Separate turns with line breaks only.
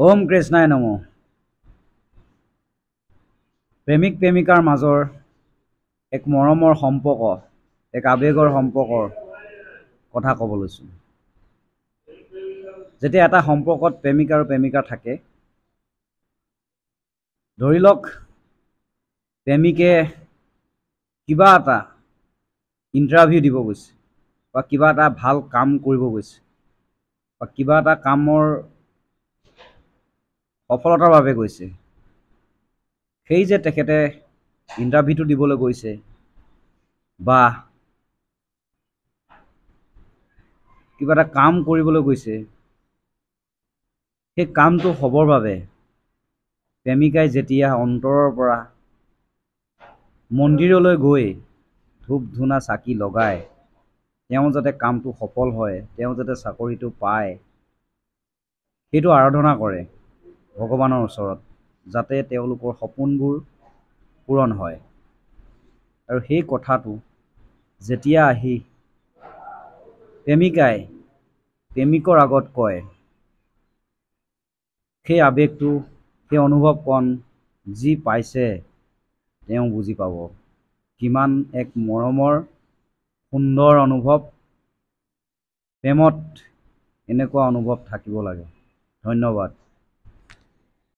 ওম কৃষ্ণায় নম। প্ৰেমিক প্ৰেমিকাৰ মাজৰ এক মৰমৰ সম্পৰ্ক, এক আৱেগৰ সম্পৰ্কৰ কথা ক'ব লৈছোঁ। যেতিয়া এটা সম্পৰ্কত প্ৰেমিক আৰু প্ৰেমিকা থাকে, ধৰি লওক প্ৰেমিকে কিবা এটা ইণ্টাৰভিউ দিব গৈছে, বা কিবা এটা ভাল কাম কৰিব গৈছে, বা কিবা এটা কামৰ সফলতাৰ বাবে গৈছে। সেই যে তেখেতে ইণ্টাৰভিউটো দিবলৈ গৈছে বা কিবা এটা কাম কৰিবলৈ গৈছে, সেই কামটো হ'বৰ বাবে প্ৰেমিকাই যেতিয়া অন্তৰৰ পৰা মন্দিৰলৈ গৈ ধূপ ধূনা চাকি লগাই তেওঁ যাতে কামটো সফল হয়, তেওঁ যাতে চাকৰিটো পায়, সেইটো আৰাধনা কৰে ভগৱানৰ ওচৰত, যাতে তেওঁলোকৰ সপোনবোৰ পূৰণ হয়। আৰু সেই কথাটো যেতিয়া আহি প্ৰেমিকাই প্ৰেমিকৰ আগত কয়, সেই আৱেগটো, সেই অনুভৱকণ যি পাইছে তেওঁ বুজি পাব, কিমান এক মৰমৰ সুন্দৰ অনুভৱ। প্ৰেমত এনেকুৱা অনুভৱ থাকিব লাগে। ধন্যবাদ।